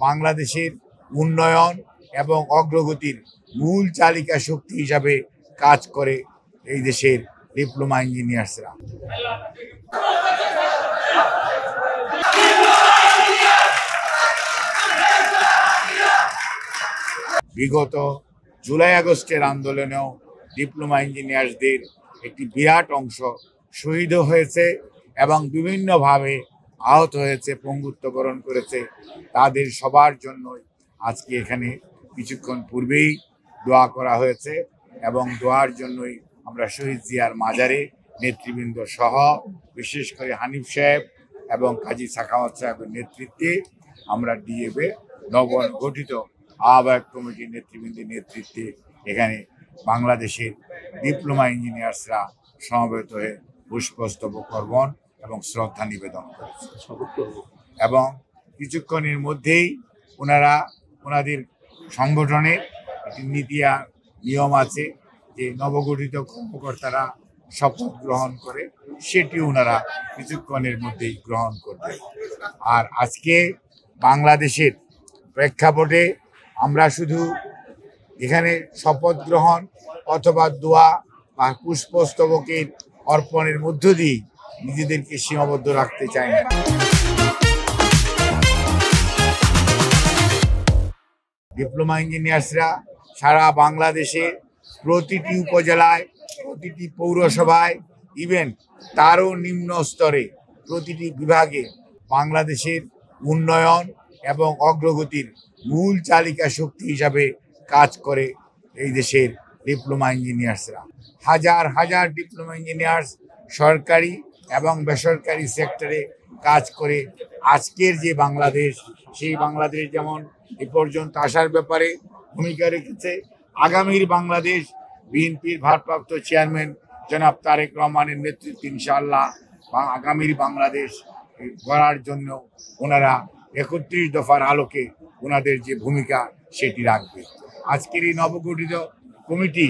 বাংলাদেশের উন্নয়ন এবং অগ্রগতির মূল চালিকা শক্তি হিসাবে কাজ করে এই দেশের ডিপ্লোমা ইঞ্জিনিয়ার্সরা। বিগত জুলাই আগস্টের আন্দোলনেও ডিপ্লোমা ইঞ্জিনিয়ার্সদের একটি বিরাট অংশ শহীদ হয়েছে এবং বিভিন্নভাবে আহত হয়েছে, পঙ্গুত্ব বরণ করেছে। তাদের সবার জন্যই আজকে এখানে কিছুক্ষণ পূর্বেই দোয়া করা হয়েছে এবং দোয়ার জন্যই আমরা শহীদ জিয়ার মাজারে নেতৃবৃন্দ সহ বিশেষ করে হানিফ সাহেব এবং কাজী সাখাওয়াত সাহেবের নেতৃত্বে আমরা ডিএফএ নবগঠিত আহ্বায়ক কমিটির নেতৃবৃন্দের নেতৃত্বে এখানে বাংলাদেশের ডিপ্লোমা ইঞ্জিনিয়ার্সরা সমবেত হয়ে পুষ্পস্তবক অর্পণ এবং শ্রদ্ধা নিবেদন করেছে এবং কিছুক্ষণের মধ্যেই ওনাদের সংগঠনের একটি নীতি নিয়ম আছে যে নবগঠিত কর্মকর্তারা শপথ গ্রহণ করে, সেটি ওনারা কিছুক্ষণের মধ্যেই গ্রহণ করবে। আর আজকে বাংলাদেশের প্রেক্ষাপটে আমরা শুধু এখানে শপথ গ্রহণ অথবা দোয়া বা পুষ্পস্তবকের অর্পণের মধ্য দিয়ে নিজেদেরকে সীমাবদ্ধ রাখতে চাই না। ডিপ্লোমা ইঞ্জিনিয়ার্সরা সারা বাংলাদেশে প্রতিটি উপজেলায়, প্রতিটি পৌরসভায়, ইভেন তারও নিম্ন স্তরে প্রতিটি বিভাগে বাংলাদেশের উন্নয়ন এবং অগ্রগতির মূল চালিকা শক্তি হিসাবে কাজ করে এই দেশের ডিপ্লোমা ইঞ্জিনিয়ার্সরা। হাজার হাজার ডিপ্লোমা ইঞ্জিনিয়ার্স সরকারি এবং বেসরকারি সেক্টরে কাজ করে আজকের যে বাংলাদেশ, সেই বাংলাদেশ যেমন এ পর্যন্ত আসার ব্যাপারে ভূমিকা রেখেছে, আগামীর বাংলাদেশ বিএনপির ভারপ্রাপ্ত চেয়ারম্যান জনাব তারেক রহমানের নেতৃত্বে ইনশাআল্লাহ আগামীর বাংলাদেশ গড়ার জন্য ওনারা ৩১ দফার আলোকে ওনাদের যে ভূমিকা সেটি রাখবে। আজকের এই নবগঠিত কমিটি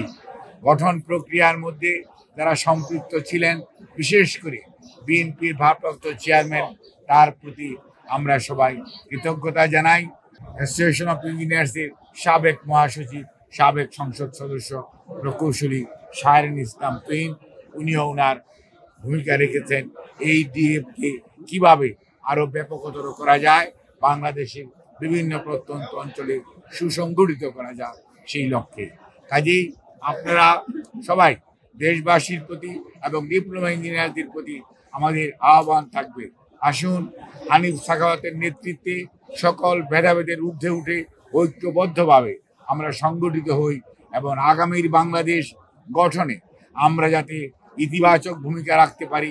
গঠন প্রক্রিয়ার মধ্যে যারা সম্পৃক্ত ছিলেন, বিশেষ করে বিএনপির ভারপ্রাপ্ত চেয়ারম্যান, তার প্রতি আমরা সবাই কৃতজ্ঞতা জানাই। অ্যাসোসিয়েশন অফ ইঞ্জিনিয়ার্সের সাবেক মহাসচিব, সাবেক সংসদ সদস্য প্রকৌশলী শাহরিন ইসলাম তুহিন, উনিও ওনার ভূমিকা রেখেছেন এই ডিএফকে কীভাবে আরও ব্যাপকতর করা যায়, বাংলাদেশের বিভিন্ন প্রত্যন্ত অঞ্চলে সুসংগঠিত করা যায় সেই লক্ষ্যে। কাজেই আপনারা সবাই দেশবাসীর প্রতি এবং ডিপ্লোমা ইঞ্জিনিয়ারদের প্রতি আমাদের আহ্বান থাকবে, আসুন হানিফ সাখাওয়াতের নেতৃত্বে সকল ভেদাভেদের ঊর্ধ্বে উঠে ঐক্যবদ্ধভাবে আমরা সংগঠিত হই এবং আগামীর বাংলাদেশ গঠনে আমরা যাতে ইতিবাচক ভূমিকা রাখতে পারি